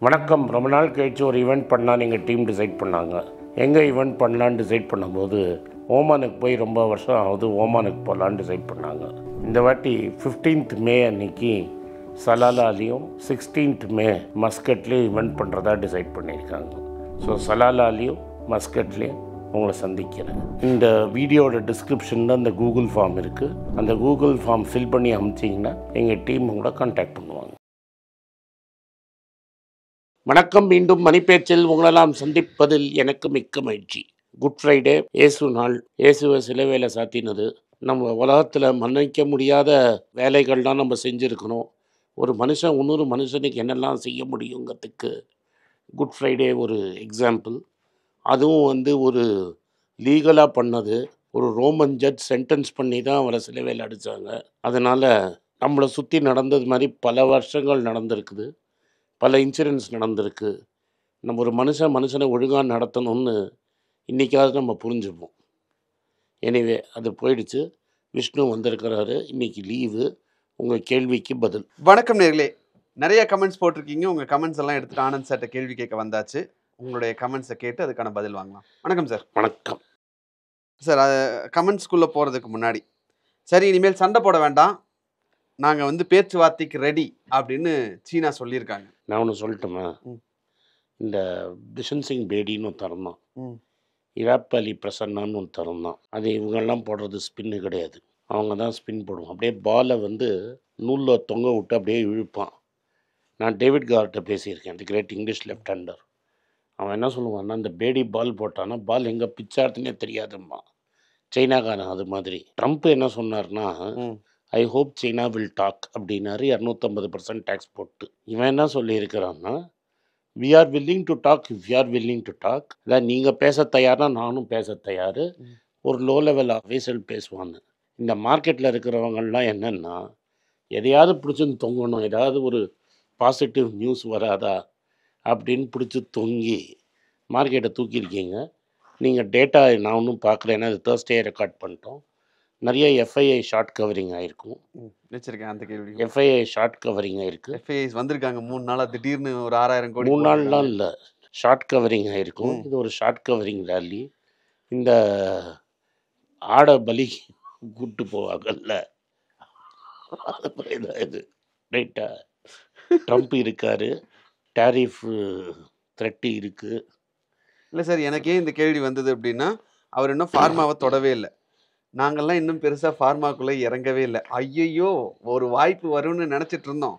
வணக்கம். ரொம்ப நாள் கழிச்சு ஒரு ஈவெண்ட் பண்ணலாம் எங்கள் டீம் டிசைட் பண்ணாங்க. எங்கே ஈவெண்ட் பண்ணலான்னு டிசைட் பண்ணும்போது ஓமானுக்கு போய் ரொம்ப வருஷம் ஆகுது, ஓமானுக்கு போகலான்னு டிசைட் பண்ணாங்க. இந்த வாட்டி 15th மே அன்னைக்கு சலாலாலையும் 16th மே மஸ்கட்லேயும் ஈவெண்ட் பண்ணுறதா டிசைட் பண்ணியிருக்காங்க. ஸோ சலாலாலையும் மஸ்கட்லேயும் உங்களை சந்திக்கிறேன். இந்த வீடியோட டிஸ்கிரிப்ஷனில் அந்த கூகுள் ஃபார்ம் இருக்குது. அந்த கூகுள் ஃபார்ம் ஃபில் பண்ணி அனுப்பிச்சிங்கன்னா எங்கள் டீம் உங்களை கான்டாக்ட் பண்ணுவாங்க. வணக்கம். மீண்டும் மணிப்பேச்சில் உங்களெல்லாம் சந்திப்பதில் எனக்கு மிக்க மகிழ்ச்சி. குட் ஃப்ரைடே, இயேசு நாள். இயேசுவை சிலுவையில் சாத்தினது. நம்ம உலகத்தில் மன்னிக்க முடியாத வேலைகள்லாம் நம்ம செஞ்சுருக்கணும். ஒரு மனுஷன் இன்னொரு மனுஷனுக்கு என்னெல்லாம் செய்ய முடியுங்கிறதுக்கு குட் ஃப்ரைடே ஒரு எக்ஸாம்பிள். அதுவும் ஒரு லீகலாக பண்ணது. ஒரு ரோமன் ஜட்ஜ் சென்டென்ஸ் பண்ணி தான் அவரை சிலுவையில் அடித்தாங்க. அதனால் நம்மளை சுற்றி நடந்தது மாதிரி பல வருஷங்கள் நடந்திருக்குது, பல இன்சிடென்ட்ஸ் நடந்திருக்கு. நம்ம ஒரு மனுஷனை ஒழுங்காக நடத்தணும்னு இன்றைக்காவது நம்ம புரிஞ்சுப்போம். எனிவே அது போயிடுச்சு. விஷ்ணு வந்திருக்கிறாரு. இன்றைக்கி லீவு. உங்கள் கேள்விக்கு பதில். வணக்கம் நேர்களே, நிறைய கமெண்ட்ஸ் போட்டிருக்கீங்க. உங்கள் கமெண்ட்ஸ் எல்லாம் எடுத்துகிட்டு ஆனந்த் சார்ட்ட கேள்வி கேட்க வந்தாச்சு. உங்களுடைய கமெண்ட்ஸை கேட்டு அதுக்கான பதில் வாங்கலாம். வணக்கம் சார். வணக்கம் சார், கமெண்ட்ஸ்குள்ளே போகிறதுக்கு முன்னாடி, சரி இனிமேல் சண்டை போட வேண்டாம், நாங்கள் பேச்சுவார்த்தைக்கு ரெடி அப்படின்னு சீனா சொல்லியிருக்காங்க. நான் ஒன்று சொல்லட்டுமா? இந்த பிஷன் சிங் பேடின்னு ஒரு தரம் தான், இராப் அலி பிரசன்னான்னு ஒரு தரம் தான். அது இவங்கெல்லாம் போடுறது ஸ்பின்னு கிடையாது. அவங்க தான் ஸ்பின் போடுவோம். அப்படியே பாலை நூலில் தொங்க விட்டு அப்படியே இழுப்பான். நான் டேவிட் கார்ட்ட பேசியிருக்கேன், தி கிரேட் இங்கிலீஷ் லெஃப்ட் ஹேண்டர். அவன் என்ன சொல்லுவான்னா, அந்த பேடி பால் போட்டான்னா பால் எங்கே பிச்சாடுதுன்னே தெரியாதும்மா. சைனாக்காரன் அது மாதிரி. ட்ரம்ப் என்ன சொன்னார்னா, I hope China will talk அப்படின்னாரு. 250% டேக்ஸ் போட்டு. இவன் என்ன சொல்லியிருக்கிறான்னா, we are willing to talk, we are willing to talk. அதான் நீங்கள் பேச தயார்னா நானும் பேச தயார். ஒரு லோ லெவல் ஆஃபீஸில் பேசுவாங்க. இந்த மார்க்கெட்டில் இருக்கிறவங்கள்லாம் என்னென்னா, எதையாவது பிடிச்சின்னு தொங்கணும், ஏதாவது ஒரு பாசிட்டிவ் நியூஸ் வராதா அப்படின்னு பிடிச்சி தொங்கி மார்க்கெட்டை தூக்கியிருக்கீங்க. நீங்கள் டேட்டா நான் ஒன்றும் பார்க்கல, ஏன்னா அது தேர்ஸ்டே ரெக்கார்ட் பண்ணிட்டோம். நிறைய எஃப்ஐஐ ஷார்ட் கவரிங் ஆகிருக்கும். வச்சிருக்கேன் அந்த கேள்வி. எஃப்ஐஐ ஷார்ட் கவரிங் ஆகிருக்கு. எஃப்ஐஐஸ் வந்திருக்காங்க 3 நாளாக, திடீர்னு ஒரு 6000 கோடி. 3 நாள்லாம் இல்லை, ஷார்ட் கவரிங் ஆகிருக்கும். இது ஒரு ஷார்ட் கவரிங் ரேலி. இந்த ஆடை பலி கூப்பிட்டு போவாங்கல்ல, அது மாதிரி தான் இது. ரைட்டா? ட்ரம்ப் இருக்கார், டேரிஃப் த்ரெட்டு இருக்குது. இல்லை சார், எனக்கே இந்த கேள்வி வந்தது அப்படின்னா, அவர் இன்னும் ஃபார்மாவை தொடவே இல்லை. நாங்கள்லாம் இன்னும் பெருசாக ஃபார்மாக்குள்ளே இறங்கவே இல்லை. ஐயையோ, ஒரு வாய்ப்பு வரும்னு நினச்சிட்டு இருந்தோம்.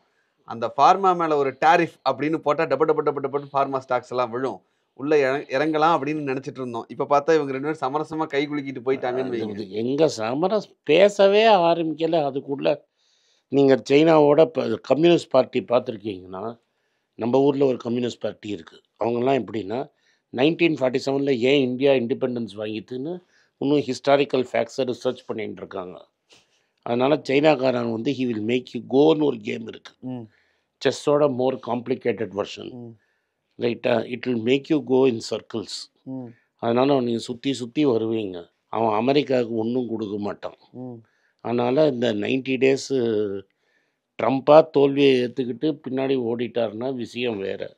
அந்த ஃபார்மா மேலே ஒரு டேரிஃப் அப்படின்னு போட்டால் டப்பு ஃபார்மா ஸ்டாக்ஸ் எல்லாம் விழும், உள்ளே இறங்கலாம் அப்படின்னு நினச்சிட்டு இருந்தோம். இப்போ பார்த்தா இவங்க 2 பேரும் சமரசமாக கை குலுக்கிட்டு போயிட்டாங்கன்னு. எங்கே சமரஸ் பேசவே ஆரம்பிக்கலை. அதுக்குள்ளே நீங்கள் சைனாவோட இப்போ கம்யூனிஸ்ட் பார்ட்டி பார்த்துருக்கீங்கன்னா, நம்ம ஊரில் ஒரு கம்யூனிஸ்ட் பார்ட்டி இருக்குது. அவங்கெல்லாம் எப்படின்னா, 1947 ஏன் இந்தியா இண்டிபெண்டன்ஸ் வாங்கிட்டுன்னு இன்னும் ஹிஸ்டாரிக்கல் ஃபேக்ட்ஸை ரிசர்ச் பண்ணிட்டு இருக்காங்க. அதனால் சைனாக்காரன் ஹி வில் மேக் யூ கோன்னு ஒரு கேம் இருக்குது. செஸ்ஸோட மோர் காம்ப்ளிகேட்டட் வெர்ஷன். ரைட்டா? It will make you go in circles. அதனால் நீங்கள் சுற்றி சுற்றி வருவீங்க. அவன் அமெரிக்காவுக்கு ஒன்றும் கொடுக்க மாட்டான். அதனால் இந்த 90 days ட்ரம்ப்பாக தோல்வியை ஏற்றுக்கிட்டு பின்னாடி ஓடிட்டார்னா விஷயம் வேறு.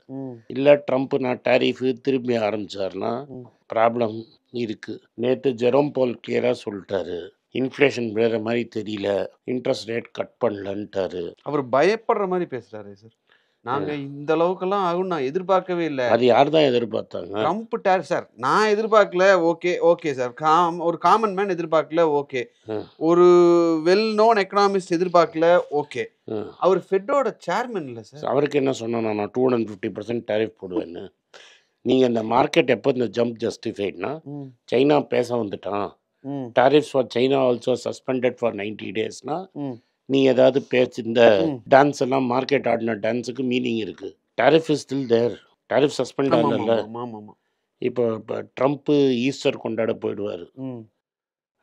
இல்லை ட்ரம்ப் நான் டேரிஃபு திரும்பி ஆரம்பித்தார்னா ப்ராப்ளம் இருக்குது. நேற்று ஜெரோம் பால் கிளியராக சொல்லிட்டாரு, இன்ஃப்ளேஷன் வேறு மாதிரி தெரியல, இன்ட்ரெஸ்ட் ரேட் கட் பண்ணலன்ட்டாரு. அவர் பயப்படுற மாதிரி பேசுகிறாரு சார். நாங்கள் இந்த அளவுக்கெல்லாம் ஆகும் நான் எதிர்பார்க்கவே இல்லை. அது யார் தான் எதிர்பார்த்தாங்க? ட்ரம்ப் டேரிஃப் சார் நான் எதிர்பார்க்கல. ஓகே சார், ஒரு காமன் மேன் எதிர்பார்க்கல. ஓகே, ஒரு வெல் நோன் எக்கனாமிஸ்ட் எதிர்பார்க்கல. ஓகே, அவர் ஃபெட்டோட சேர்மன் இல்லை சார். அவருக்கு என்ன சொன்னா, நான் 250% டேரிஃப் போடுவேன்னு. நீங்கள் இந்த மார்க்கெட் எப்போ இந்த ஜம்ப் ஜஸ்டிஃபைட்னா, சைனா பேச வந்துட்டான், tariffs for China also suspended for 90 daysனா, நீ ஏதாவது பேச்சு இந்த டான்ஸ் எல்லாம் மார்க்கெட் ஆடின டான்ஸுக்கு மீனிங் இருக்குது. Tariff is still there. Tariff suspend ஆகல. இப்போ ட்ரம்ப்பு ஈஸ்டர் கொண்டாட போயிடுவார்.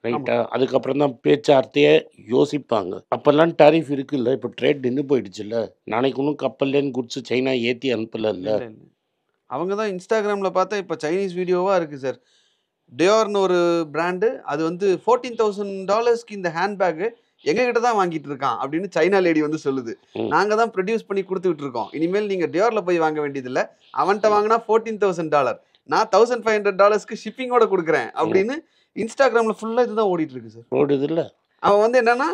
ரைட்டா? அதுக்கப்புறம் தான் பேச்சுவார்த்தையே யோசிப்பாங்க. அப்போல்லாம் டேரிஃப் இருக்குல்ல, இப்போ ட்ரேட் நின்று போயிடுச்சுல்ல. நாளைக்கு ஒன்றும் கப்பல்லேன்னு குடிச்சு சைனா ஏற்றி அனுப்பல. அவங்க தான் இன்ஸ்டாகிராமில் பார்த்தா இப்போ சைனீஸ் வீடியோவாக இருக்குது சார். டியோர்னு ஒரு பிராண்டு, அது $14,000 இந்த ஹேண்ட்பேக்கு எங்ககிட்ட தான் வாங்கிட்டு இருக்கான் அப்படின்னு சைனா லேடி வந்து சொல்லுது. நாங்க தான் ப்ரொடியூஸ் பண்ணி கொடுத்துட்டு இருக்கோம், இனிமேல் நீங்க டியோர்ல போய் வாங்க வேண்டியது இல்ல, அவன்கிட்ட வாங்கினா $14,000, நான் $1,500 ஷிப்பிங்கோட கொடுக்குறேன் அப்படின்னு இன்ஸ்டாகிராம்ல ஃபுல்லா இதுதான் ஓடிட்டு இருக்கு சார். ஓடுது இல்லை. அவன் வந்து என்னன்னா,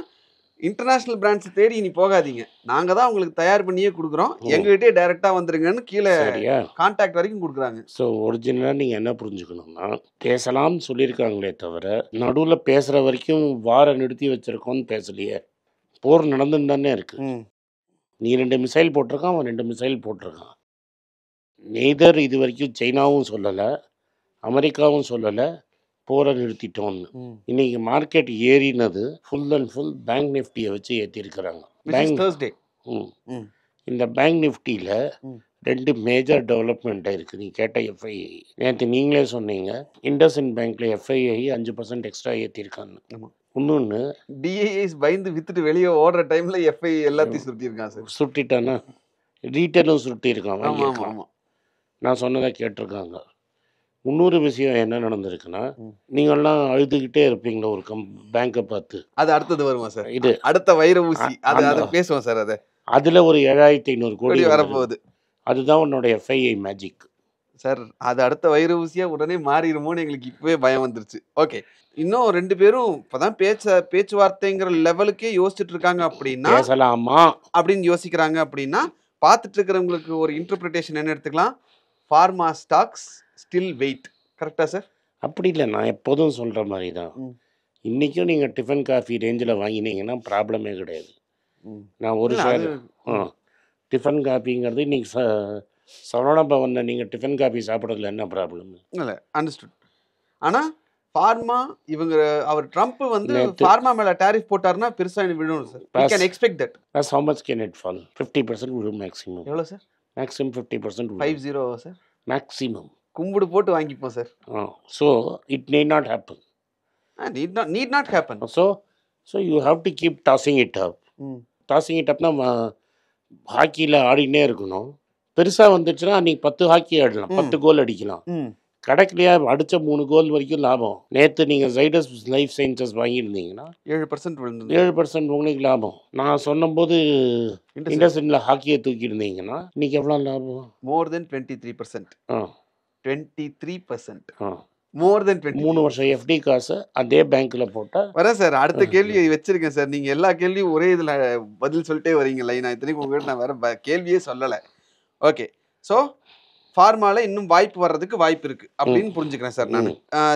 இன்டர்நேஷனல் பிராண்ட்ஸ் தேடி இனி போகாதீங்க, நாங்க தான் உங்களுக்கு தயார் பண்ணியே கொடுக்குறோம், எங்ககிட்டயே டைரக்டா வந்துருங்கன்னு கீழே சரியா? கான்டாக்ட் வரைக்கும் கொடுக்குறாங்க. ஸோ ஒரிஜினலாக நீங்கள் என்ன புரிஞ்சுக்கணும்னா, பேசலாம்னு சொல்லியிருக்காங்களே தவிர நடுவில் பேசுகிற வரைக்கும் வாரை நிறுத்தி வச்சிருக்கோன்னு பேசலையே. போர் நடந்துன்னு தானே இருக்கு. நீ 2 மிசைல் போட்டிருக்கான், அவன் 2 மிசைல் போட்டிருக்கான். நெய்தர் இது வரைக்கும் சைனாவும் சொல்லலை, அமெரிக்காவும் சொல்லலை போரை நிறுத்திட்டோன்னு. இன்னைக்கு மார்க்கெட் ஏறினது ஃபுல் அண்ட் ஃபுல் பேங்க் நிஃப்டியை வச்சு ஏற்றிருக்கிறாங்க. தேர்ஸ்டே. இந்த பேங்க் நிஃப்டியில் 2 மேஜர் டெவலப்மெண்ட் இருக்குது. நீ கேட்ட எஃப்ஐஐ நேற்று நீங்களே சொன்னீங்க, இண்டஸ்இண்ட் பேங்க்கில் எஃப்ஐஐ 5% எக்ஸ்ட்ரா ஏற்றிருக்காங்க. இன்னொன்று டிஐஎஸ் பயந்து வித்துட்டு வெளியே ஓடுற டைம்ல எஃப்ஐ எல்லாத்தையும் சுருட்டியிருக்கான் சார். சுருட்டிட்டானா, ரீட்டெயிலும் சுருட்டியிருக்கான், ஆமா ஆமா வாங்கியிருக்கான். ஆமா. நான் சொன்னதை கேட்டிருக்காங்க. இன்னொரு விஷயம் என்ன நடந்திருக்குன்னா, நீங்கள்லாம் அழுதுகிட்டே இருப்பீங்களா ஒரு பேங்கை பார்த்து. அது அடுத்தது வருமா சார்? இது அடுத்த வைர ஊசி, அது அதை பேசுவோம் சார். அதில் ஒரு 7,500 கோடி வரப்போகுது. அதுதான் உன்னோட எஃப்ஐஐ மேஜிக் சார். அது அடுத்த வைர ஊசியா உடனே மாறிடுமோன்னு எங்களுக்கு இப்பவே பயம் வந்துருச்சு. ஓகே, இன்னும் 2 பேரும் இப்பதான் பேச்சுவார்த்தைங்கிற லெவலுக்கே யோசிச்சுட்டு இருக்காங்க அப்படின்னா, பேசலாமா அப்படின்னு யோசிக்கிறாங்க அப்படின்னா, பார்த்துட்டு இருக்கிறவங்களுக்கு ஒரு இன்டர்பிரிட்டேஷன் என்ன எடுத்துக்கலாம், ஃபார்மா ஸ்டாக்ஸ் ஸ்டில் வெயிட். கரெக்டா சார்? அப்படி இல்லை, நான் எப்போதும் சொல்கிற மாதிரி தான். இன்றைக்கும் நீங்கள் டிஃபன் காஃபி ரேஞ்சில் வாங்கினீங்கன்னா ப்ராப்ளமே கிடையாது. நான் ஒரு ஷேர் டிஃபன் காஃபிங்கிறது இன்னைக்கு சரவண பவனில் நீங்கள் டிஃபன் காஃபி சாப்பிட்றதுல என்ன ப்ராப்ளம் இல்லை? அண்டர்ஸ்டுட். ஆனால் ஃபார்மா இவங்க அவர் ட்ரம்ப் வந்து ஃபார்மா மேலே டேரிஃப் போட்டாருன்னா பெருசாக விழும் sir. We can expect that. That's how much can it fall? 50% விழும் மேக்ஸிமம். எவ்வளோ சார்? மேக்ஸிமம் 50% விழும். 50 சார் மேக்ஸிமம். கும்பிடு போட்டு வாங்கிப்போம் sir. So it need not happen. Need not happen. So you have to keep tossing it up. Tossing it அப்னா ஹாக்கியில் ஆடினே இருக்கணும். பெருசாக வந்துச்சுன்னா அன்றைக்கி 10 ஹாக்கி ஆடலாம், 10 கோல் அடிக்கலாம். கடைக்கிலையா அடித்த 3 கோல் வரைக்கும் லாபம். நேற்று நீங்கள் ஜைடஸ் லைஃப் சயின்சஸ் வாங்கியிருந்தீங்கன்னா 7% விழுந்து 7% உங்களுக்கு லாபம். நான் சொன்னபோது இண்டஸ்ட்ரியில் ஹாக்கியை தூக்கியிருந்தீங்கன்னா இன்னைக்கு எவ்வளோ லாபம்? மோர் தென் 23%. 23%. மோர் தென் 3 வருஷம் எஃப்டி காசை அதே பேங்க்கில் போட்டால் வரேன் சார். அடுத்த கேள்வி வச்சிருக்கேன் சார். நீங்கள் எல்லா கேள்வியும் ஒரே இதில் பதில் சொல்லிட்டே வரீங்களா? நான் இத்தனைக்கும் உங்கள்கிட்ட நான் வேறு கேள்வியே சொல்லலை. ஓகே, ஸோ ஃபார்மாவில் இன்னும் வாய்ப்பு வர்றதுக்கு வாய்ப்பு இருக்குது அப்படின்னு புரிஞ்சுக்கிறேன் சார் நான்.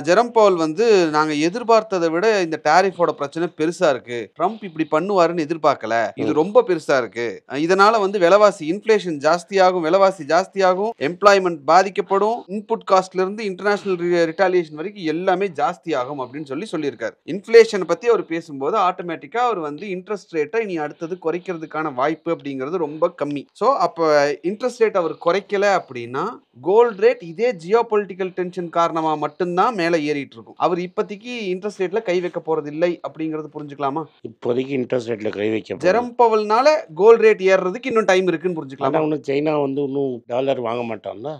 ஜெரம் பவுல் வந்து நாங்கள் எதிர்பார்த்ததை விட இந்த டேரிஃபோட பிரச்சனை பெருசாக இருக்குது, ட்ரம்ப் இப்படி பண்ணுவாருன்னு எதிர்பார்க்கல, இது ரொம்ப பெருசாக இருக்குது, இதனால் வந்து விலைவாசி இன்ஃப்ளேஷன் ஜாஸ்தியாகும், விலைவாசி ஜாஸ்தியாகும், எம்ப்ளாய்மெண்ட் பாதிக்கப்படும், இன்புட் காஸ்ட்லேருந்து இன்டர்நேஷனல் ரிட்டாலியேஷன் வரைக்கும் எல்லாமே ஜாஸ்தியாகும் அப்படின்னு சொல்லியிருக்காரு. இன்ஃப்ளேஷனை பற்றி அவர் பேசும்போது ஆட்டோமேட்டிக்காக அவர் வந்து இன்ட்ரெஸ்ட் ரேட்டை இனி அடுத்தது குறைக்கிறதுக்கான வாய்ப்பு அப்படிங்கிறது ரொம்ப கம்மி. ஸோ அப்போ இன்ட்ரெஸ்ட் ரேட் அவர் குறைக்கல அப்படின்னா கோல்ட் ரேட் இதே ஜியோ பொலிட்டிக்கல் டென்ஷன் காரணமா மட்டும்தான் மேலே ஏறிட்டு இருக்கும். அவர் இப்போதைக்கு இன்ட்ரெஸ்ட் ரேட்ல கை வைக்க போறது இல்லை அப்படிங்கறது புரிஞ்சுக்கலாமா? இப்போதைக்கு இன்ட்ரெஸ்ட் ரேட்ல கை வைக்க ஜெரம் பவல்னால கோல்ட் ரேட் ஏறுறதுக்கு இன்னும் டைம் இருக்குன்னு புரிஞ்சுக்கலாம். ஒன்றும் சைனா வந்து இன்னும் டாலர் வாங்க மாட்டான்ல,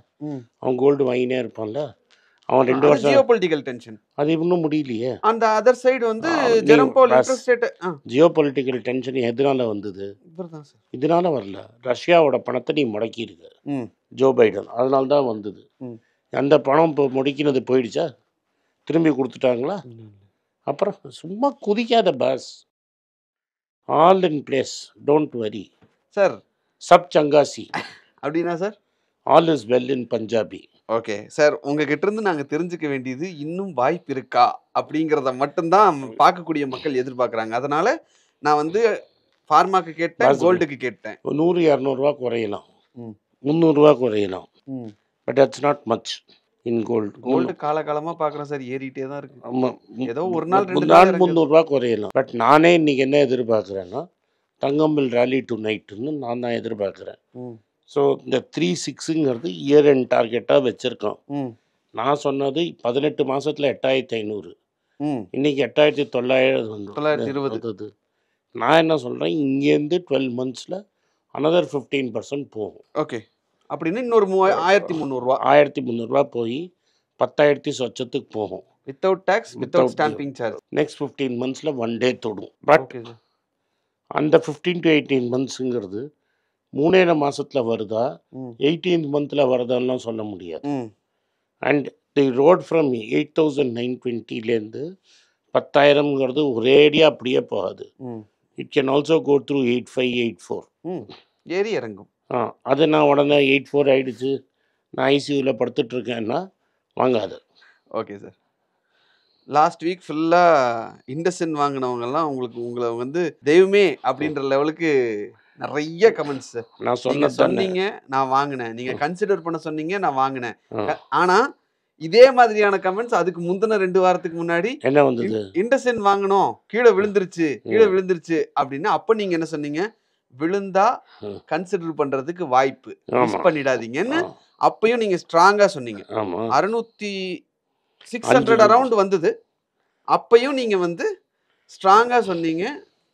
அவன் கோல்டு வாங்கினே இருப்பான்ல. அவன் 2 வருஷம் ஜியோ பொலிட்டிக்கல் டென்ஷன் அது இன்னும் முடியலையே. அந்த அதர் சைடு வந்து Jerome Powell interest rate geopolitical tension எதனால வந்தது? இதனால வரல, ரஷ்யாவோட பணத்தை நீ முடக்கி இருக்க ஜோ பைடன், அதனால தான் வந்தது. அந்த பணம் இப்போ முடக்கினது போயிடுச்சா? திரும்பி கொடுத்துட்டாங்களா? அப்புறம் சும்மா குதிக்காத boss. All in place, don't worry sir. சப் சங்காசி அப்படின்னா sir all is well in Punjabi. Okay sir, உங்ககிட்ட இருந்து நாங்கள் தெரிஞ்சுக்க வேண்டியது இன்னும் வாய்ப்பு இருக்கா அப்படிங்கிறத மட்டும்தான் பார்க்கக்கூடிய மக்கள் எதிர்பார்க்குறாங்க. அதனால நான் வந்து ஃபார்மாக்கு கேட்டேன், கோல்டுக்கு கேட்டேன். 100-200 ரூபா குறையலாம், 300 ரூபா குறையலாம், but that's not much in gold. Gold காலகாலமாக பார்க்குறோம் சார், ஏறிட்டே தான் இருக்கு. ஆமாம், ஏதோ ஒரு நாள் 2 நாள் 300 ரூபா குறையலாம். பட் நானே இன்னைக்கு என்ன எதிர்பார்க்குறேன்னா, தங்கம் ரேலி டு நைட்டுன்னு நான் தான் எதிர்பார்க்குறேன். ஸோ இந்த 3.6ங்கிறது இயர் எண்ட் டார்கெட்டாக வச்சுருக்கோம். நான் சொன்னது 18 மாதத்தில் 8,500, இன்னைக்கு 8,920. நான் என்ன சொல்கிறேன், இங்கேருந்து 12 monthsல another 15% போகும். ஓகே, அப்படின்னு இன்னொரு 1,300 ரூபா 1,300 ரூபா போய் 10,000 சொச்சத்துக்கு போகும். Without tax, without without stamping charge. Next 15 மந்த்ஸில் 1 டே தொடும். But okay sir. அந்த 15 to 18 மந்த்ஸுங்கிறது 3 மாதத்தில் வருதா 18th மந்தில் வருதான்லாம் சொல்ல முடியாது. அண்ட் தி ரோட் ஃப்ரம் 8,920லேருந்து 10,000ங்கிறது ஒரேடியாக அப்படியே போகாது. It can also go through 8,584. ஏறி இறங்கும். அது நான் உடனே 84 ஆகிடுச்சு, நான் ஐசியூவில் படுத்துட்ருக்கேன்னா வாங்காது. Okay sir. லாஸ்ட் வீக் ஃபுல்லாக இண்டஸ்இன் வாங்கினவங்கெல்லாம் உங்களை வந்து தெய்வமே அப்படின்ற லெவலுக்கு நிறைய கமெண்ட்ஸ் சார். நான் சொன்னீங்க நான் வாங்கினேன், நீங்கள் கன்சிடர் பண்ண சொன்னீங்க நான் வாங்கினேன். ஆனால் இதே மாதிரியான கமெண்ட்ஸ் அதுக்கு முந்தின 2 வாரத்துக்கு முன்னாடி என்ன வந்தது, இண்டஸ்இன் வாங்கணும் கீழே விழுந்துருச்சு அப்படின்னு. அப்போ நீங்கள் என்ன சொன்னீங்க, விழுந்தா கன்சிடர் பண்றதுக்கு வாய்ப்பு, மிஸ் பண்ணிடாதீங்கன்னு அப்பயும் நீங்க ஸ்ட்ராங்கா சொன்னீங்க. 600 அரௌண்ட் வந்தது, அப்பயும் நீங்க வந்து ஸ்ட்ராங்கா சொன்னீங்க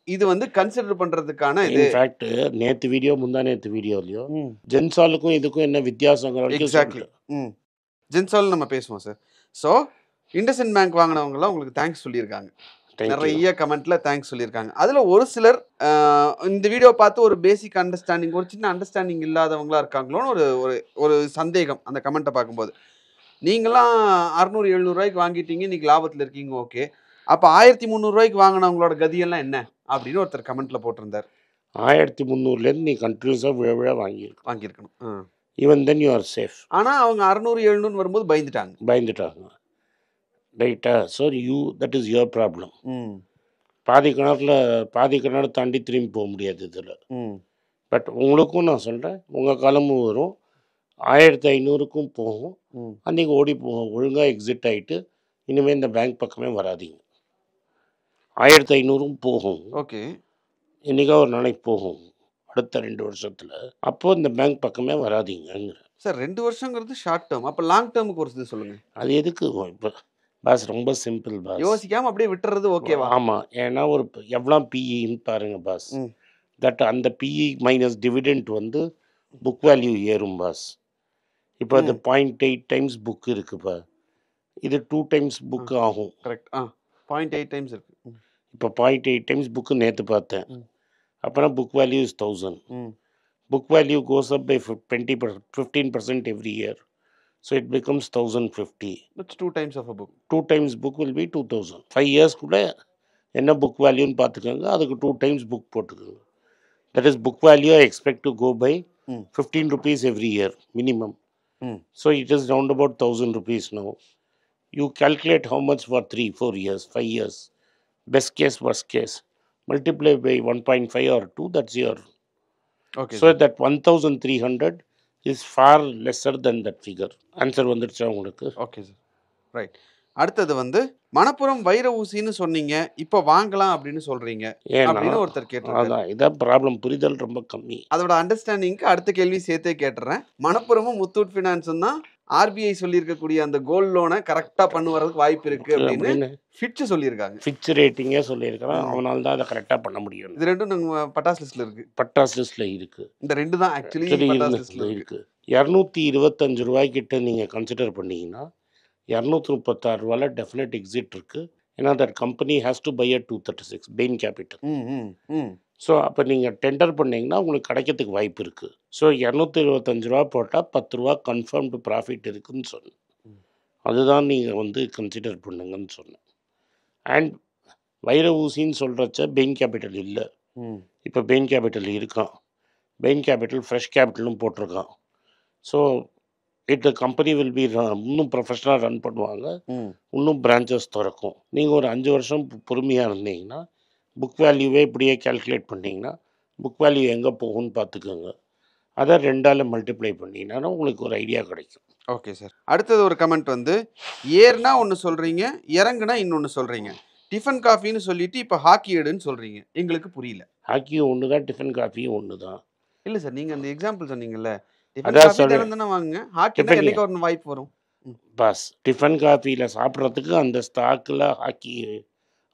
இது வந்து கன்சிடர் பண்றதுக்கான இது. இன்ஃபேக்ட் நேத்து வீடியோ முந்தா நேத்து வீடியோலயோ ஜென்சாலுக்கும் இதுக்கும் என்ன வித்தியாசம், எக்ஸாக்ட்லி ஜென்சால் நம்ம பேசுவோம் சார். ஸோ இண்டஸ்இன் பேங்க் வாங்கினவங்கலாம் உங்களுக்கு தேங்க்ஸ் சொல்லியிருக்காங்க, நிறைய கமெண்ட்ல தேங்க்ஸ் சொல்லியிருக்காங்க. அதுல ஒரு சிலர் இந்த வீடியோ பார்த்து ஒரு பேசிக் அண்டர்ஸ்டாண்டிங், ஒரு சின்ன அண்டர்ஸ்டாண்டிங் இல்லாதவங்களா இருக்காங்களோன்னு ஒரு ஒரு சந்தேகம் அந்த கமெண்ட்டை பார்க்கும்போது. நீங்களாம் 600-700 ரூபாய்க்கு வாங்கிட்டீங்க, இன்னைக்கு லாபத்தில் இருக்கீங்க, ஓகே. அப்போ 1300 ரூபாய்க்கு வாங்கினவங்களோட கதியெல்லாம் என்ன அப்படின்னு ஒருத்தர் கமெண்ட்ல போட்டிருந்தார். 1300லேருந்து நீ கண்டினியூஸாக விழ வாங்கியிருக்கணும். Even then you are safe. ஆனால் அவங்க 600-700 வரும்போது பயந்துட்டாங்க. ரைட்டா? So that is your problem. பாதி கிணறு தாண்டி திரும்பி போக முடியாது இதில். பட் உங்களுக்கும் நான் சொல்கிறேன், உங்கள் காலமும் வரும், 1500க்கும் போகும், அன்றைக்கி ஓடி போகும். ஒழுங்காக எக்ஸிட் ஆகிட்டு இனிமேல் இந்த பேங்க் பக்கமே வராதிங்க. 1500ம் போகும், ஓகே, என்றைக்கா ஒரு நாளைக்கு போகும் அடுத்த 2 வருஷத்தில். அப்போது இந்த பேங்க் பக்கமே வராதிங்க சார். 2 வருஷங்கிறது ஷார்ட் டேர்ம், அப்போ லாங் டேர்முக்கு ஒரு இது சொல்லுங்கள். அது எதுக்கு இப்போ பாஸ்? ரொம்ப சிம்பிள் பாஸ், யோசிக்காமல் அப்படியே விட்டுறது ஓகேவா? ஆமாம், ஏன்னா ஒரு எவ்வளோ பிஇன்னு பாருங்கள் பாஸ். தட் அந்த பிஇ மைனஸ் டிவிடெண்ட் வந்து புக் வேல்யூ ஏறும் பாஸ். இப்போ அது 0.8 டைம்ஸ் புக் இருக்குப்பா, இது 2 டைம்ஸ் புக்கு ஆகும். கரெக்ட். 0.8 டைம்ஸ் இருக்கு. இப்போ 0.8 டைம்ஸ் புக்கு நேற்று பார்த்தேன். அப்புறம் book value is 1000. Book value goes up by 15% every year. So it becomes 1050. That's 2 times of a book. 2 times book will be 2000. 5 years கூட என்ன புக் வேல்யூன்னு பார்த்துக்கோங்க, அதுக்கு 2 times புக் போட்டுக்கோங்க. That is book value I expect to go by 15 rupees every year minimum. So it is round about 1000 rupees now. You calculate how much for 3, 4 years, 5 years. Best case, worst case. Multiply by 1.5 or 2, that's your. Okay. So that 1300 is far lesser than that figure. Answer வந்துடுச்சா உங்களுக்கு? Okay sir, right. அடுத்தது வந்து மணப்புரம் வைர ஊசின்னு சொன்னீங்க, இப்போ வாங்கலாம் அப்படின்னு சொல்றீங்க அப்படின்னு ஒருத்தர் கேட்டிருக்காரு. அதான் இதான் ப்ராப்ளம், புரிதல் ரொம்ப கம்மி. அதோட அண்டர்ஸ்டாண்டிங்க்கு அடுத்த கேள்வி சேர்த்தே கேட்டுறேன். மணப்புரமும் முத்தூட் ஃபினான்ஸும் தான் ஆர்பிஐ சொல்லியிருக்கக்கூடிய அந்த கோல்ட் லோனை கரெக்டாக பண்ண வரதுக்கு வாய்ப்பு இருக்கு அப்படின்னு ஃபிட்ச் சொல்லியிருக்காங்க. ஃபிட்ச் ரேட்டிங்கே சொல்லியிருக்கிறான், அவனால தான் அதை கரெக்டாக பண்ண முடியும். இது ரெண்டும் நம்ம பட்டாஸ் லிஸ்ட்ல இருக்கு. பட்டாஸ் லிஸ்ட்ல இருக்கு. இந்த ரெண்டு தான் ஆக்சுவலி பட்டாஸ் லிஸ்ட்ல இருக்கு. 225 ரூபாய்க்கிட்ட நீங்கள் கன்சிடர் பண்ணீங்கன்னா 236 ரூபாயில் டெஃபினட் எக்ஸிட் இருக்கு. ஏன்னா that company has to buy a 236 Bain Capital. So அப்போ நீங்கள் டெண்டர் பண்ணிங்கன்னா உங்களுக்கு கிடைக்கிறதுக்கு வாய்ப்பு இருக்குது. ஸோ 225 ரூபா போட்டால் 10 ரூபா கன்ஃபார்ம்டு ப்ராஃபிட் இருக்குதுன்னு சொன்னேன். அதுதான் நீங்கள் வந்து கன்சிடர் பண்ணுங்கன்னு சொன்னேன். அண்ட் வைர ஊசின்னு சொல்கிறச்ச பெயின் கேபிட்டல் இல்லை, இப்போ பெயின் கேபிட்டல் இருக்கான். பெயின் கேபிட்டல் ஃப்ரெஷ் கேபிட்டலும் போட்டிருக்கான். ஸோ கம்பெனி வில் பி இன்னும் ப்ரொஃபஷனலாக ரன் பண்ணுவாங்க, இன்னும் பிரான்ச்சஸ் திறக்கும். நீங்கள் ஒரு 5 வருஷம் பொறுமையாக இருந்தீங்கன்னா புக் வேல்யூவே இப்படியே கேல்குலேட் பண்ணிங்கன்னா புக் வேல்யூ எங்கே போகும்னு பார்த்துக்கோங்க. அதை 2ஆல் மல்டிப்ளை பண்ணிங்கன்னா உங்களுக்கு ஒரு ஐடியா கிடைக்கும். Okay sir. அடுத்தது ஒரு கமெண்ட் வந்து, ஏர்னா ஒன்று சொல்கிறீங்க, இறங்குனா இன்னொன்று சொல்கிறீங்க. டிஃபன் காஃபின்னு சொல்லிட்டு இப்போ ஹாக்கி எடுன்னு சொல்கிறீங்க, எங்களுக்கு புரியல. ஹாக்கியும் ஒன்று தான், டிஃபன் காஃபியும் ஒன்று தான். இல்லை சார், நீங்கள் அந்த எக்ஸாம்பிள் சொன்னீங்கல்ல, டிஃபன் தானே வாங்குங்க, ஹாக்கி என்னைக்கு ஒரு வாய்ப்பு வரும் பாஸ். டிஃபன் காஃபியில் சாப்பிட்றதுக்கு அந்த ஸ்டாக்கில் ஹாக்கி,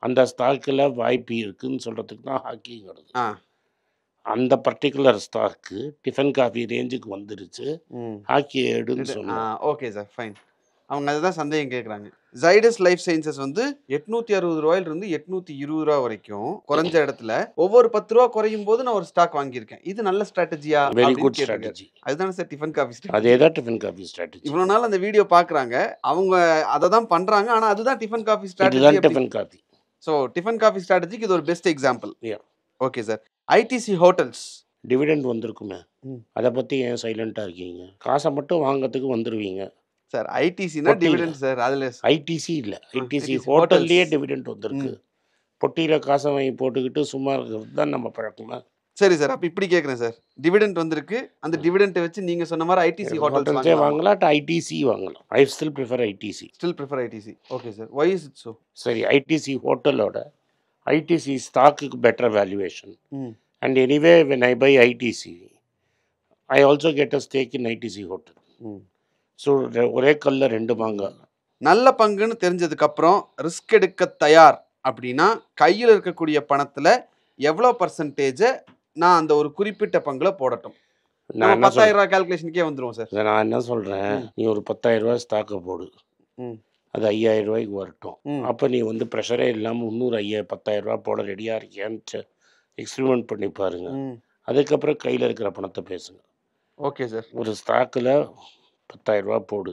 அந்த ஸ்டாக்கில் வாய்ப்பு இருக்குதுன்னு சொல்கிறதுக்கு தான் ஹாக்கிங்கிறது. அந்த பர்டிகுலர் ஸ்டாக்கு டிஃபன் காஃபி ரேஞ்சுக்கு வந்துருச்சு, ஹாக்கி எடுன்னு சொன்னாங்க. Okay sir, fine. அவங்க அதுதான் சந்தேகம் கேட்குறாங்க. ஜைடஸ் லைஃப் சயின்சஸ் வந்து 860 ரூபாயிலிருந்து 820 ரூபா வரைக்கும் குறைஞ்ச இடத்துல ஒவ்வொரு 10 ரூபா குறையும் போது நான் ஒரு ஸ்டாக் வாங்கியிருக்கேன். இது நல்ல ஸ்ட்ராட்டஜியா வெரி அப்படின்னு குட் கேட்டிருக்காரு. ஸ்ட்ராட்டஜி. அதுதானே சார் டிஃபன் காஃபி அதே ஸ்ட்ராட்டஜி. தான் டிஃபன் காஃபி ஸ்ட்ராட்டஜி. இவ்வளவு நாள் அந்த வீடியோ பாக்குறாங்க, அவங்க அதை தான் பண்றாங்க. ஆனா அதுதான் டிஃபன் காஃபி ஸ்ட்ராட்டஜி. இதுதான் tiffin coffee. So tiffin coffee ஸ்ட்ராட்டஜிக்கு இது ஒரு best example. Yeah. Okay sir. ITC hotels dividend வந்திருக்குமே, அதை பற்றி ஏன் சைலண்ட்டாக இருக்கீங்க? காசை மட்டும் வாங்குறதுக்கு வந்துடுவீங்க சார். ஐடிசினா டிவிடெண்ட் சார். அதில் ஐடிசி இல்லை, ஐடிசி ஹோட்டல்லையே டிவிடெண்ட் வந்திருக்கு. பொட்டியில் காசை வாங்கி போட்டுக்கிட்டு சும்மா இருக்கிறது தான் நம்ம பழக்கமா? சரி சார், அப்போ இப்படி கேட்குறேன் சார். டிவிடெண்ட் வந்திருக்கு, அந்த டிவிடெண்ட்டை வச்சு நீங்கள் சொன்ன மாதிரி ஐடிசி ஹோட்டல்ஸே வாங்கலாம், ஐடிசி வாங்கலாம். I still prefer ITC. Still prefer ITC. Okay sir. Why is it so? சரி, ஐடிசி ஹோட்டலோட ஐடிசி ஸ்டாக்குக்கு better valuation. And anyway, when I buy ITC, I also get a stake in ITC hotel. So ஒரே கல்ல ரெண்டு மாங்க. நல்ல பங்குன்னு தெரிஞ்சதுக்கு அப்புறம் ரிஸ்க் எடுக்க தயார் அப்படின்னா கையில் இருக்கக்கூடிய பணத்தில் எவ்வளோ பர்சன்டேஜை நான் அந்த ஒரு குறிப்பிட்ட பங்கில் போடட்டும்? நான் 10,000 ரூபா கால்குலேஷனுக்கே வந்துடும் சார். நான் என்ன சொல்கிறேன், நீ ஒரு 10,000 ரூபா ஸ்டாக்கை போடு, அது 5,000 ரூபாய்க்கு வரட்டும். அப்போ நீ வந்து ப்ரெஷரே இல்லாமல் இன்னொரு 10,000 ரூபா போட ரெடியாக இருக்கியான்னு எக்ஸ்பிரிமெண்ட் பண்ணி பாருங்க. அதுக்கப்புறம் கையில் இருக்கிற பணத்தை பேசுங்க. Okay sir. ஒரு ஸ்டாக்கில் 10,000 ரூபா போடு,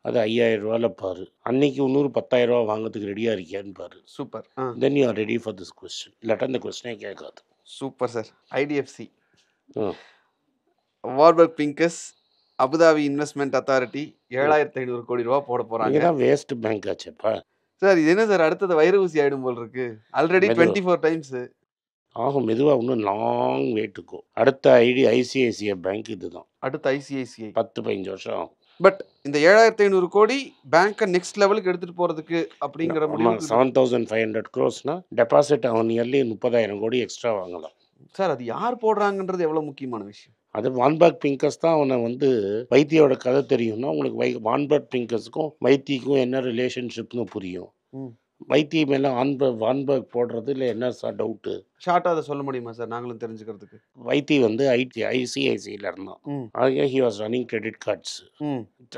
அது 5,000 ரூபாயில் பாரு, அன்னைக்கு இன்னொரு 10,000 ரூபா வாங்கிறதுக்கு ரெடியாக இருக்கியான்னு பாரு. Super. Then you are ready for this question. இல்லாட்டா இந்த கொஸ்டினே கேட்காது. Super sir. IDFC, Warburg பிங்கஸ், Abu Dhabi investment authority 7,500 கோடி ரூபா போட போகிறாங்க. இதுதான் வேஸ்ட் பேங்க் ஆச்சுப்பா சார். இது என்ன சார், அடுத்தது வைர ஊசி ஆகிடும் போல் இருக்கு. ஆல்ரெடி 24 டைம்ஸ் ஆகும். மெதுவாக இன்னும் லாங் வேட்டுக்கும். அடுத்த ஐசிஐசிஐ பேங்க் இதுதான். அடுத்த ஐசிஐசிஐ 10-15 வருஷம் ஆகும். பட் இந்த 7,500 கோடி பேங்கை நெக்ஸ்ட் லெவலுக்கு எடுத்துட்டு போறதுக்கு அப்படிங்கிற 7,500 crores டெபாசிட் அவன் இயர்லி 30,000 கோடி எக்ஸ்ட்ரா வாங்கலாம் சார். அது யார் போடுறாங்கன்றது எவ்வளவு முக்கியமான விஷயம். அது வான்பர்க் பிங்கஸ் தான். அவனை வந்து வைத்தியோட கதை தெரியும்னா உங்களுக்கு வான்பர்க் பிங்கஸுக்கும் வைத்திக்கும் என்ன ரிலேஷன்ஷிப்னு புரியும். வைத்திய மேலே வான்பர்க் போடுறது இல்லை என்ன சார் டவுட்டு? ஷார்ட்டாக அதை சொல்ல முடியுமா சார், நாங்களும் தெரிஞ்சுக்கிறதுக்கு? வைத்தி வந்து ஐசிஐசியில் இருந்தான். அதுக்கு he was running credit cards.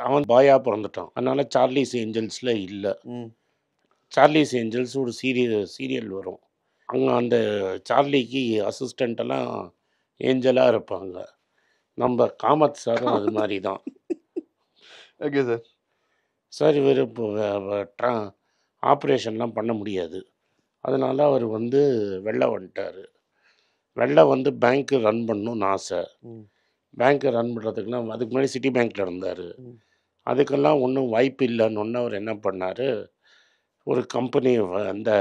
அவன் பாயா பிறந்துட்டான், அதனால சார்லிஸ் ஏஞ்சல்ஸில் இல்லை. சார்லிஸ் ஏஞ்சல்ஸ் ஒரு சீரியல் வரும். அங்கே அந்த சார்லிக்கு அசிஸ்டண்ட்டெல்லாம் ஏஞ்சலாக இருப்பாங்க. நம்ம காமத் சாரும் அது மாதிரி தான். Okay sir. சார் இவர் இப்போ ஆப்ரேஷன்லாம் பண்ண முடியாது, அதனால் அவர் வந்து வெளில வந்துட்டார். வெளில வந்து பேங்க்கு ரன் பண்ணணும்னு ஆசை. பேங்க்கை ரன் பண்ணுறதுக்குலாம் அதுக்கு முன்னாடி சிட்டி பேங்க்கில் இருந்தார். அதுக்கெல்லாம் ஒன்றும் வாய்ப்பு இல்லைன்னு ஒன்று அவர் என்ன பண்ணார், ஒரு கம்பெனி அந்த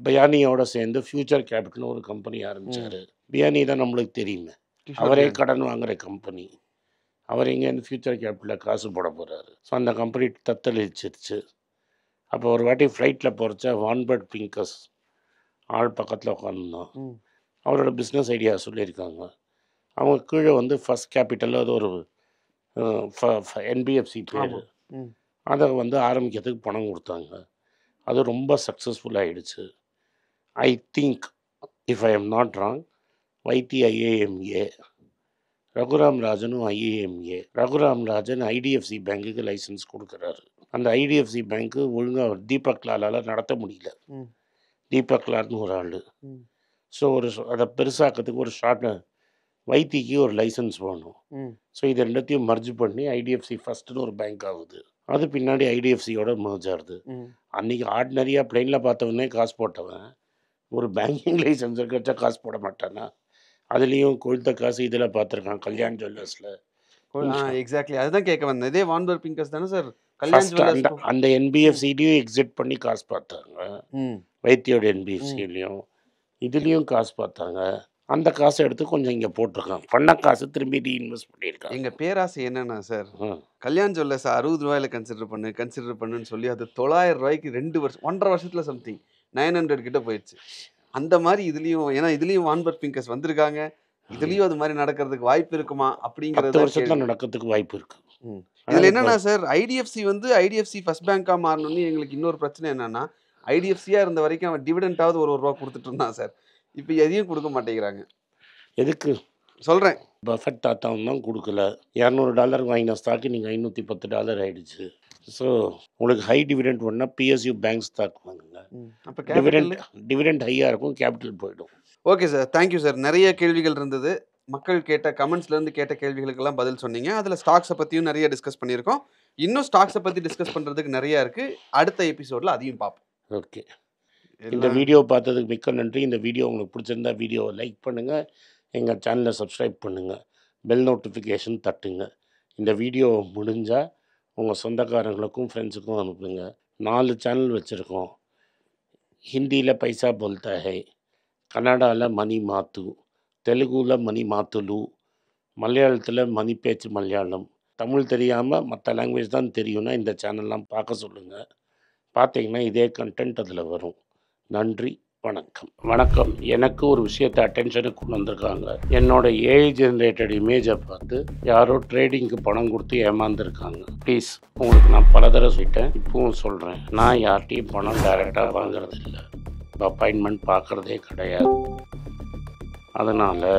பியானியோட சேர்ந்து ஃபியூச்சர் கேபிட்டல்னு ஒரு கம்பெனி ஆரம்பித்தார். பியானி தான் நம்மளுக்கு தெரியுமே, அவரே கடன் வாங்குகிற கம்பெனி. அவர் எங்கேருந்து ஃபியூச்சர் கேபிட்டலில் காசு போட போகிறாரு. ஸோ அந்த கம்பெனி தத்தளிச்சிருச்சு. அப்போ ஒரு வாட்டி ஃப்ளைட்டில் போகிறச்ச வான்பர்க் பிங்கஸ் ஆள் பக்கத்தில் உட்காந்துருந்தான். அவரோட பிஸ்னஸ் ஐடியா சொல்லியிருக்காங்க. அவங்க கீழே வந்து ஃபர்ஸ்ட் கேபிட்டல் அது ஒரு என்பிஎஃப்சி பேர், அதை வந்து ஆரம்பிக்கிறதுக்கு பணம் கொடுத்தாங்க. அது ரொம்ப சக்ஸஸ்ஃபுல் ஆகிடுச்சு. I think if I am not wrong, Vaithi IIMA, Raghuram ராஜனும் ஐஏஎம்ஏ. ரகுராம் ராஜன் ஐடிஎஃப்சி பேங்க்குக்கு லைசன்ஸ் கொடுக்குறாரு. அந்த ஐடிஎஃப்சி பேங்க்கு ஒழுங்காக தீபக் லாலால் நடத்த முடியல. தீபக் லால்னு ஒரு ஆள். ஸோ அதை பெருசாக்கிறதுக்கு ஒரு வைத்திக்கு ஒரு லைசன்ஸ் வேணும். ஸோ இது ரெண்டத்தையும் மர்ஜ் பண்ணி ஐடிஎஃப்சி ஃபஸ்ட்டுன்னு ஒரு பேங்க் ஆகுது. அது பின்னாடி ஐடிஎஃப்சியோட மர்ஜ் ஆகுது. அன்றைக்கி ஆர்டினரியாக பிளெயினில் பார்த்தவனே காசு போட்டவன் ஒரு பேங்கிங் லைசன்ஸ் இருக்கிறச்சா காசு போட மாட்டானா? அதுலேயும் கொழுத்த காசு இதில் பார்த்துருக்கான், கல்யாண் ஜுவல்லர்ஸில். எக்ஸாக்ட்லி அதுதான் கேட்க வந்தேன். இதே வான்பர்க் பிங்கஸ் தானே சார் அந்த என்பிஎஃப்சிலையும் எக்ஸிட் பண்ணி காசு பார்த்தாங்க, வைத்தியோட என்பிஎஃப்சிலையும் இதுலேயும் காசு பார்த்தாங்க. அந்த காசை எடுத்து கொஞ்சம் இங்கே போட்டிருக்கான், பண்ண காசு திரும்பி ரீஇன்வெஸ்ட் பண்ணியிருக்காங்க. எங்கள் பேராசை என்னன்னா சார், கல்யாண் ஜுவல்லர்ஸ் 60 ரூபாயில் கன்சிடர் பண்ணுன்னு சொல்லி அது 900 ரூபாய்க்கு 2 வருஷம் 1.5 வருஷத்தில் சம்திங் 900 கிட்ட போயிடுச்சு. அந்த மாதிரி இதுலேயும், ஏன்னா இதுலேயும் வான்பர்க் பிங்கஸ் வந்திருக்காங்க, இதுலேயும் அது மாதிரி நடக்கிறதுக்கு வாய்ப்பு இருக்குமா அப்படிங்கிறது வருஷத்தில் நடக்கிறதுக்கு வாய்ப்பு இருக்கு. இதில் என்னன்னா சார், ஐடிஎஃப்சி வந்து ஐடிஎஃப்சி ஃபர்ஸ்ட் பேங்காக மாறணும்னு எங்களுக்கு இன்னொரு பிரச்சனை என்னன்னா, ஐடிஎஃப்சியாக இருந்த வரைக்கும் அவன் டிவிடெண்டாவது ஒரு ரூபா கொடுத்துட்டு இருந்தான் சார். இப்போ எதையும் கொடுக்க மாட்டேங்கிறாங்க. எதுக்கு சொல்கிறேன், பஃபெட் தாத்தாவும் தான் கொடுக்கல. $200 வாங்கின ஸ்டாக்கு நீங்கள் $510 ஆகிடுச்சு. ஸோ உங்களுக்கு ஹை டிவிடெண்ட் வேணும்னா பிஎஸ்யூ பேங்க் ஸ்டாக் வாங்குங்க. அப்போ கேபிட்டல் டிவிடெண்ட் ஹையாக இருக்கும், கேபிட்டல் போயிடும். Okay sir, thank you sir. நிறைய கேள்விகள் இருந்தது. மக்கள் கேட்ட கமெண்ட்ஸ்லேருந்து கேட்ட கேள்விகளுக்கெல்லாம் பதில் சொன்னீங்க. அதில் ஸ்டாக்ஸை பற்றியும் நிறைய டிஸ்கஸ் பண்ணியிருக்கோம். இன்னும் ஸ்டாக்ஸை பற்றி டிஸ்கஸ் பண்ணுறதுக்கு நிறையா இருக்குது. அடுத்த எபிசோடில் அதையும் பார்ப்போம். ஓகே, இந்த வீடியோ பார்த்ததுக்கு மிக்க நன்றி. இந்த வீடியோ உங்களுக்கு பிடிச்சிருந்தா வீடியோவை லைக் பண்ணுங்கள், எங்கள் சேனலை சப்ஸ்கிரைப் பண்ணுங்கள், பெல் நோட்டிஃபிகேஷன் தட்டுங்க. இந்த வீடியோ முடிஞ்சால் உங்கள் சொந்தக்காரங்களுக்கும் ஃப்ரெண்ட்ஸுக்கும் அனுப்புங்க. 4 சேனல் வச்சுருக்கோம். ஹிந்தியில் பைசா போல்தா ஹை, கன்னடாவில் மணி மாத்து, தெலுங்குல மணி மாத்துலு, மலையாளத்தில் மணி பேச்சு மலையாளம். தமிழ் தெரியாமல் மற்ற லாங்குவேஜ் தான் தெரியும்னா இந்த சேனல்லாம் பார்க்க சொல்லுங்கள். பார்த்தீங்கன்னா இதே கண்டென்ட் அதில் வரும். நன்றி, வணக்கம். வணக்கம். எனக்கு ஒரு விஷயத்தை அட்டென்ஷனுக்கு கொண்டு வந்திருக்காங்க. என்னோட ஏஐ ஜென்ரேட்டட் இமேஜை பார்த்து யாரோ ட்ரேடிங்க்கு பணம் கொடுத்து ஏமாந்துருக்காங்க. ப்ளீஸ், உங்களுக்கு நான் பல தடவை சொல்லிட்டேன், இப்பவும் சொல்கிறேன், நான் யார்கிட்டையும் பணம் டைரெக்டாக வாங்குறது இல்லை, அப்பாயின்மெண்ட் பார்க்குறதே கிடையாது. அதனால்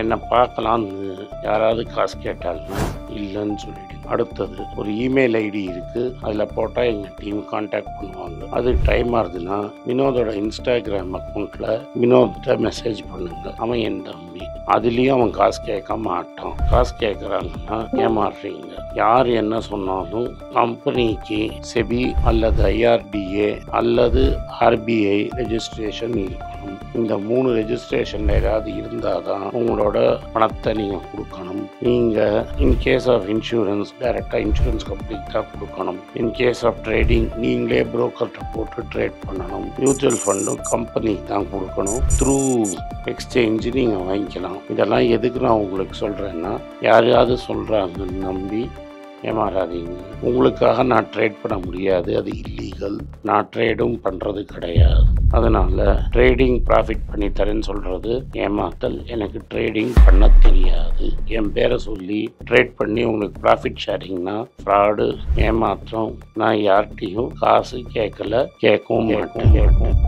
என்னை பார்க்கலான்னு யாராவது காசு கேட்டாலும் இல்லைன்னு சொல்லிவிடுங்க. அடுத்தது ஒரு இமெயில் ஐடி இருக்குது, அதில் போட்டால் எங்கள் டீம் கான்டாக்ட் பண்ணுவாங்க. அது டைம் ஆகுதுன்னா வினோதோட இன்ஸ்டாகிராம் அக்கௌண்ட்டில் வினோத்திட்ட மெசேஜ் பண்ணுங்க. அவன் என் தம்பி, அதுலேயும் அவன் காசு கேட்க மாட்டான். காசு கேட்குறாங்கன்னா ஏமாறுறீங்க. யார் என்ன சொன்னாலும் கம்பெனிக்கு செபி அல்லது ஐஆர்டிஏ அல்லது ஆர்பிஐ ரெஜிஸ்ட்ரேஷன் இருக்கணும். இந்த 3 ரெஜிஸ்ட்ரேஷன் ஏதாவது இருந்தால் தான் உங்களோட பணத்தை நீங்கள் கொடுக்கணும். நீங்கள் இன்கேஸ் ஆஃப் இன்சூரன்ஸ் டைரெக்டாக இன்சூரன்ஸ் கம்பெனிக்கு தான் கொடுக்கணும். இன்கேஸ் ஆஃப் ட்ரேடிங் நீங்களே புரோக்கர்கிட்ட போட்டு ட்ரேட் பண்ணணும். மியூச்சுவல் ஃபண்டும் கம்பெனிக்கு தான் கொடுக்கணும். த்ரூ எக்ஸ்சேஞ்சு நீங்கள் வாங்கிக்கலாம். இதெல்லாம் எதுக்கு நான் உங்களுக்கு சொல்கிறேன்னா, யாரையாவது சொல்கிறாங்கன்னு நம்பி ஏமாறாதீங்க. உங்களுக்காக நான் ட்ரேட் பண்ண முடியாது, அது இல்லீகல். நான் ட்ரேடும் பண்ணுறது கிடையாது. அதனால் ட்ரேடிங் ப்ராஃபிட் பண்ணி தரேன்னு சொல்கிறது ஏமாத்தல். எனக்கு ட்ரேடிங் பண்ண தெரியாது. என் பேரை சொல்லி ட்ரேட் பண்ணி உங்களுக்கு ப்ராஃபிட் ஷேரிங்னா ஃப்ராடு, ஏமாற்றம். நான் யார்கிட்டையும் காசு கேட்கல, கேட்கவும் மாட்டேன்.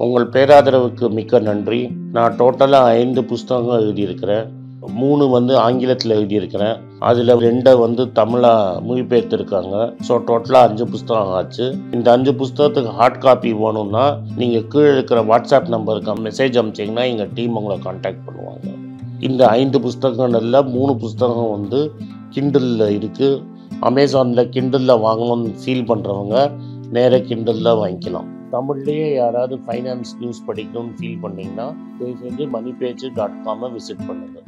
உங்கள் பேராதரவுக்கு மிக்க நன்றி. நான் டோட்டலாக 5 புஸ்தகங்கள் எழுதியிருக்கிறேன். 3 ஆங்கிலத்தில் எழுதியிருக்கிறேன். அதில் 2 தமிழாக மொழிபெயர்த்துருக்காங்க. ஸோ டோட்டலாக 5 புஸ்தகம் ஆச்சு. இந்த 5 புஸ்தகத்துக்கு ஹார்ட் காப்பி வேணும்னா நீங்கள் கீழே இருக்கிற வாட்ஸ்அப் நம்பருக்கு மெசேஜ் அனுப்பிச்சிங்கன்னா எங்கள் டீம் உங்களை கான்டாக்ட் பண்ணுவாங்க. இந்த 5 புஸ்தகங்களில் 3 புஸ்தகம் கிண்டலில் இருக்குது. அமேசானில் கிண்டலில் வாங்கணும்னு ஃபீல் பண்ணுறவங்க நேராக கிண்டலில் வாங்கிக்கலாம். தமிழ்லேயே யாராவது ஃபைனான்ஸ் நியூஸ் படிக்கணும்னு ஃபீல் பண்ணிங்கன்னா தயவுசெஞ்சு moneypage.com விசிட் பண்ணுங்கள்.